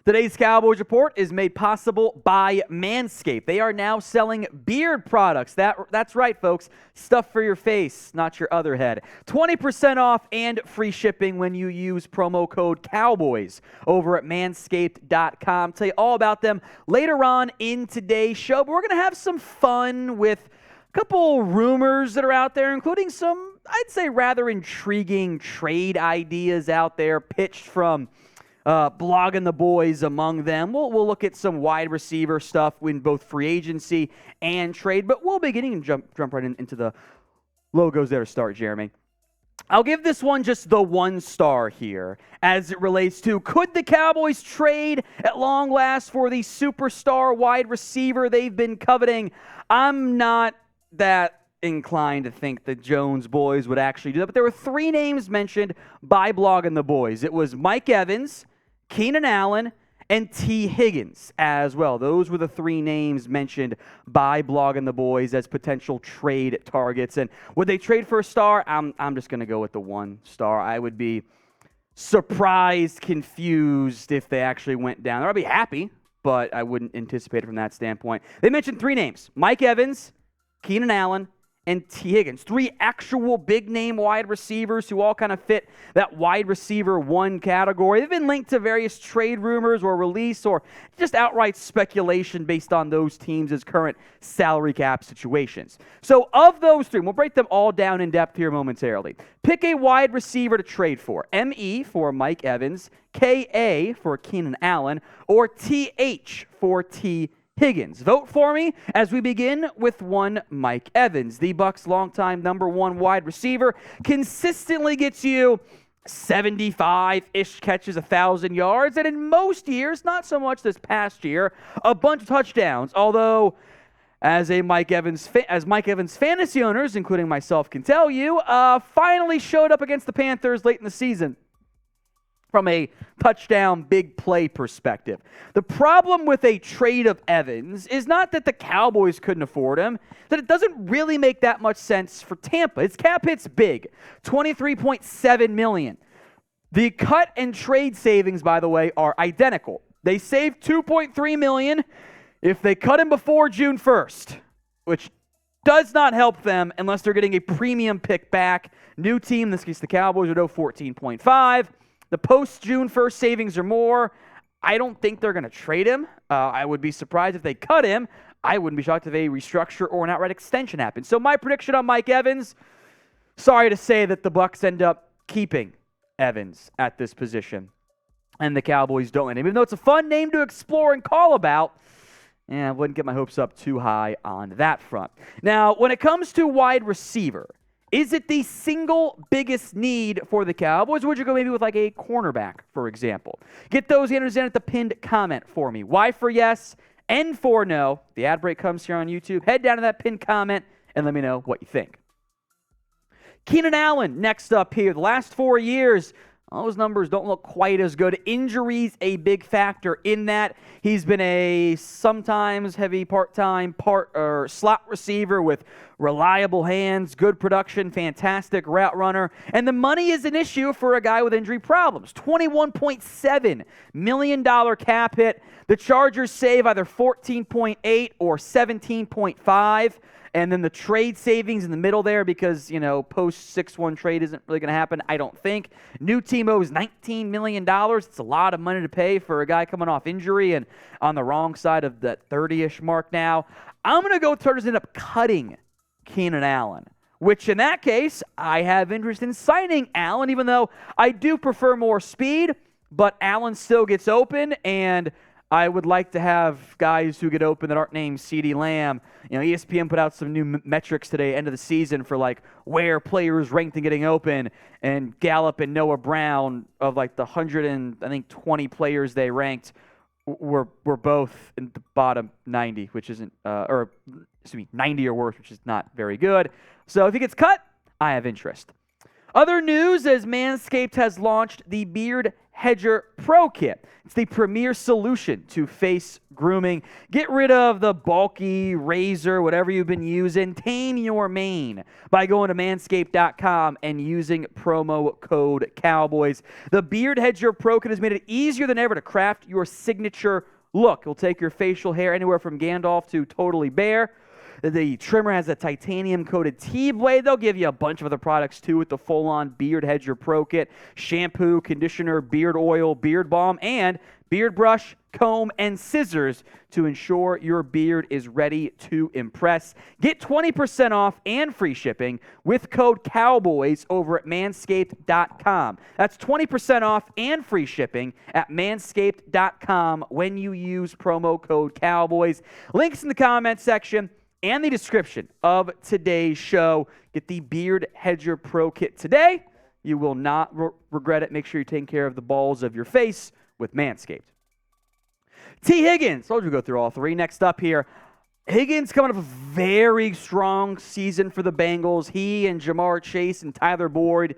Today's Cowboys Report is made possible by Manscaped. They are now selling beard products. That's right, folks. Stuff for your face, not your other head. 20% off and free shipping when you use promo code COWBOYS over at manscaped.com. Tell you all about them later on in today's show. But we're going to have some fun with a couple rumors that are out there, including some, I'd say, rather intriguing trade ideas out there pitched from blogging the boys among them. We'll look at some wide receiver stuff in both free agency and trade, but we'll be getting jump right into the logos there to start, Jeremy. I'll give this one just the 1 star here as it relates to, could the Cowboys trade at long last for the superstar wide receiver they've been coveting? I'm not that inclined to think the Jones boys would actually do that, but there were 3 names mentioned by blogging the boys. It was Mike Evans, Keenan Allen, and Tee Higgins as well. Those were the 3 names mentioned by blogging the boys as potential trade targets. And would they trade for a star? I'm just going to go with the 1 star. I would be surprised, confused if they actually went down there. I'd be happy, but I wouldn't anticipate it from that standpoint. They mentioned 3 names: Mike Evans, Keenan Allen, and Tee Higgins. 3 actual big-name wide receivers who all kind of fit that wide receiver 1 category. They've been linked to various trade rumors or release or just outright speculation based on those teams' current salary cap situations. So of those 3, we'll break them all down in depth here momentarily. Pick a wide receiver to trade for. M-E for Mike Evans, K-A for Keenan Allen, or T-H for Tee Higgins. Vote for me as we begin with one Mike Evans. The Bucs' longtime number 1 wide receiver consistently gets you 75-ish catches, 1,000 yards, and in most years, not so much this past year, a bunch of touchdowns. Although, as Mike Evans fantasy owners, including myself, can tell you, finally showed up against the Panthers late in the season from a touchdown, big play perspective. The problem with a trade of Evans is not that the Cowboys couldn't afford him, that it doesn't really make that much sense for Tampa. Its cap hit's big, $23.7 million. The cut and trade savings, by the way, are identical. They saved $2.3 million if they cut him before June 1st, which does not help them unless they're getting a premium pick back. New team, in this case the Cowboys, would owe $14.5. The post-June 1st savings are more. I don't think they're going to trade him. I would be surprised if they cut him. I wouldn't be shocked if a restructure or an outright extension happens. So my prediction on Mike Evans, sorry to say that the Bucs end up keeping Evans at this position, and the Cowboys don't land him. Even though it's a fun name to explore and call about, I wouldn't get my hopes up too high on that front. Now, when it comes to wide receiver, is it the single biggest need for the Cowboys, or would you go maybe with like a cornerback, for example? Get those answers in at the pinned comment for me. Y for yes, N for no. The ad break comes here on YouTube. Head down to that pinned comment and let me know what you think. Keenan Allen next up here. The last 4 years, those numbers don't look quite as good. Injuries a big factor in that. He's been a sometimes heavy part-time slot receiver with reliable hands, good production, fantastic route runner. And the money is an issue for a guy with injury problems. $21.7 million cap hit. The Chargers save either 14.8 or 17.5. And then the trade savings in the middle there because, post 6-1 trade isn't really going to happen, I don't think. New team owes $19 million. It's a lot of money to pay for a guy coming off injury and on the wrong side of that 30-ish mark now. I'm going to go with Chargers end up cutting Keenan Allen, which in that case, I have interest in signing Allen, even though I do prefer more speed, but Allen still gets open, and I would like to have guys who get open that aren't named CeeDee Lamb. ESPN put out some new metrics today, end of the season, for where players ranked in getting open. And Gallup and Noah Brown, of the 120 players they ranked, were both in the bottom 90, which isn't, 90 or worse, which is not very good. So if he gets cut, I have interest. Other news is Manscaped has launched the Beard Hedger Pro Kit. It's the premier solution to face grooming. Get rid of the bulky razor, whatever you've been using. Tame your mane by going to manscaped.com and using promo code Cowboys. The Beard Hedger Pro Kit has made it easier than ever to craft your signature look. It'll take your facial hair anywhere from Gandalf to totally bare. The trimmer has a titanium-coated T-blade. They'll give you a bunch of other products, too, with the full-on Beard Hedger Pro Kit. Shampoo, conditioner, beard oil, beard balm, and beard brush, comb, and scissors to ensure your beard is ready to impress. Get 20% off and free shipping with code COWBOYS over at manscaped.com. That's 20% off and free shipping at manscaped.com when you use promo code COWBOYS. Links in the comment section and the description of today's show. Get the Beard Hedger Pro Kit today. You will not regret it. Make sure you're taking care of the balls of your face with Manscaped. Tee Higgins. Told you to go through all three. Next up here, Higgins coming up a very strong season for the Bengals. He and Jamar Chase and Tyler Boyd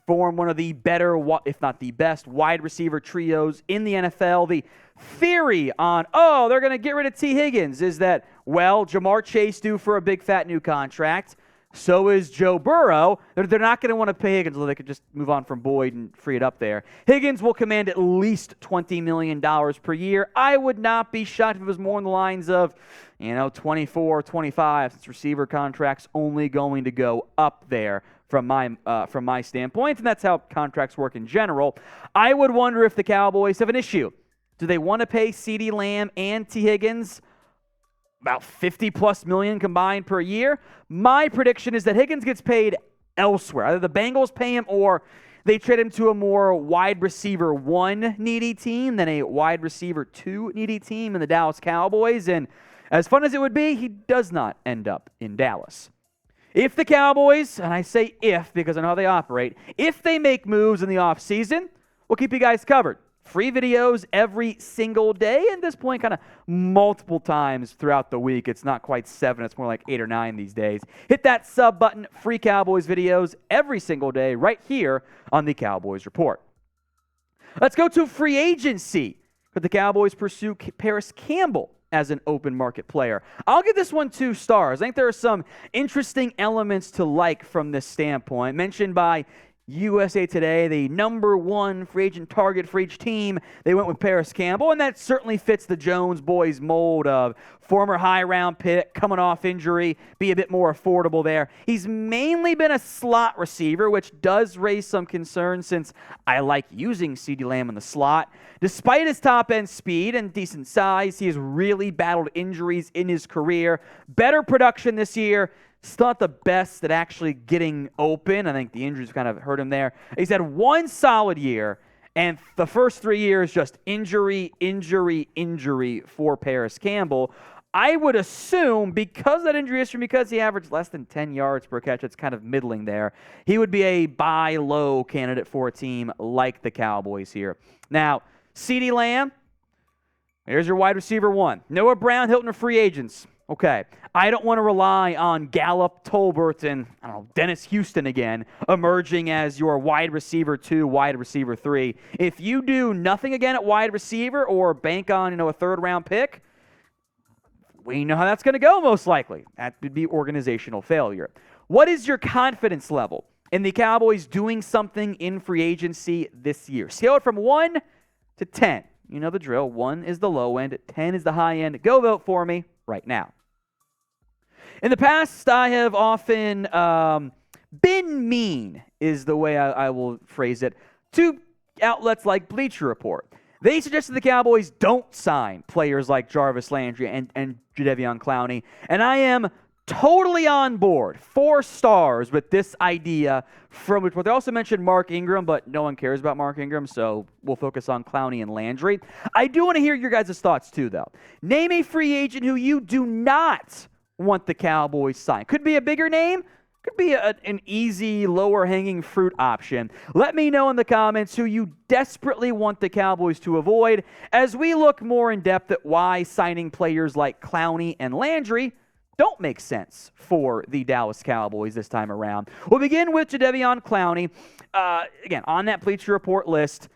form one of the better, if not the best, wide receiver trios in the NFL. The theory on, they're going to get rid of Tee Higgins is that, well, Jamar Chase due for a big fat new contract. So is Joe Burrow. They're not going to want to pay Higgins, although they could just move on from Boyd and free it up there. Higgins will command at least $20 million per year. I would not be shocked if it was more in the lines of, 24, 25, since receiver contracts only going to go up there from my standpoint, and that's how contracts work in general. I would wonder if the Cowboys have an issue. Do they want to pay CeeDee Lamb and Tee Higgins about $50+ million combined per year? My prediction is that Higgins gets paid elsewhere. Either the Bengals pay him or they trade him to a more wide receiver 1 needy team than a wide receiver 2 needy team in the Dallas Cowboys. And as fun as it would be, he does not end up in Dallas. If the Cowboys, and I say if because I know how they operate, if they make moves in the offseason, we'll keep you guys covered. Free videos every single day. At this point, kind of multiple times throughout the week. It's not quite 7. It's more like 8 or 9 these days. Hit that sub button. Free Cowboys videos every single day right here on the Cowboys Report. Let's go to free agency. Could the Cowboys pursue Parris Campbell as an open market player? I'll give this one 2 stars. I think there are some interesting elements to like from this standpoint. Mentioned by USA Today, the number 1 free agent target for each team. They went with Parris Campbell, and that certainly fits the Jones boys mold of former high-round pick, coming off injury, be a bit more affordable there. He's mainly been a slot receiver, which does raise some concerns since I like using CeeDee Lamb in the slot. Despite his top-end speed and decent size, he has really battled injuries in his career. Better production this year. Still not the best at actually getting open. I think the injuries kind of hurt him there. He's had 1 solid year, and the first 3 years just injury for Parris Campbell. I would assume because of that injury history, because he averaged less than 10 yards per catch, it's kind of middling there, he would be a buy low candidate for a team like the Cowboys here. Now, CeeDee Lamb, here's your wide receiver 1. Noah Brown, Hilton are free agents. Okay, I don't want to rely on Gallup, Tolbert, and Dennis Houston again emerging as your wide receiver 2, wide receiver 3. If you do nothing again at wide receiver or bank on a 3rd-round pick, we know how that's going to go most likely. That would be organizational failure. What is your confidence level in the Cowboys doing something in free agency this year? Scale it from 1 to 10. You know the drill. 1 is the low end, 10 is the high end. Go vote for me right now. In the past, I have often been mean, is the way I will phrase it, to outlets like Bleacher Report. They suggested the Cowboys don't sign players like Jarvis Landry and Jadeveon Clowney, and I am totally on board. 4 stars with this idea from which they also mentioned Mark Ingram, but no one cares about Mark Ingram, so we'll focus on Clowney and Landry. I do want to hear your guys' thoughts too, though. Name a free agent who you do not want the Cowboys sign. Could be a bigger name, could be an easy, lower-hanging fruit option. Let me know in the comments who you desperately want the Cowboys to avoid as we look more in depth at why signing players like Clowney and Landry don't make sense for the Dallas Cowboys this time around. We'll begin with Jadeveon Clowney. Again, on that Bleacher Report list,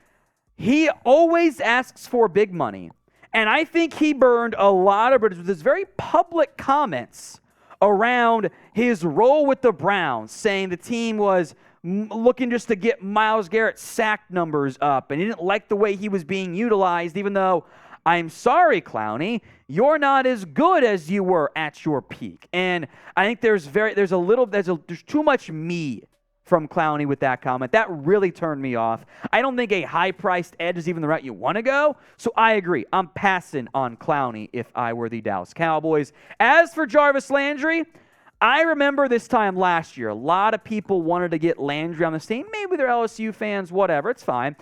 he always asks for big money. And I think he burned a lot of bridges with his very public comments around his role with the Browns, saying the team was looking just to get Myles Garrett's sack numbers up, and he didn't like the way he was being utilized, even though, I'm sorry, Clowney, you're not as good as you were at your peak. And I think there's too much me from Clowney with that comment. That really turned me off. I don't think a high-priced edge is even the route you want to go, so I agree. I'm passing on Clowney if I were the Dallas Cowboys. As for Jarvis Landry, I remember this time last year, a lot of people wanted to get Landry on the team. Maybe they're LSU fans, whatever, it's fine.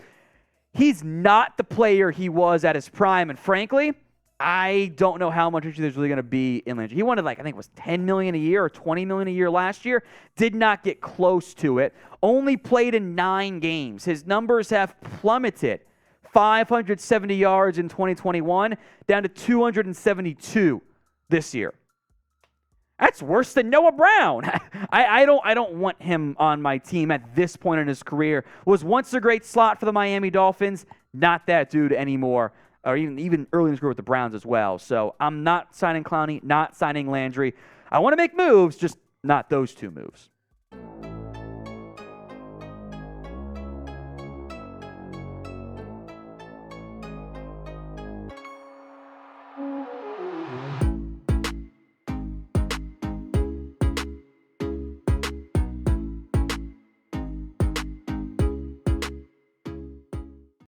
He's not the player he was at his prime, and frankly, I don't know how much interest there's really going to be in Landry. He wanted, I think it was $10 million a year or $20 million a year last year. Did not get close to it. Only played in 9 games. His numbers have plummeted. 570 yards in 2021, down to 272 this year. That's worse than Noah Brown. I don't want him on my team at this point in his career. Was once a great slot for the Miami Dolphins. Not that dude anymore. Or even early in his career with the Browns as well. So I'm not signing Clowney, not signing Landry. I want to make moves, just not those two moves.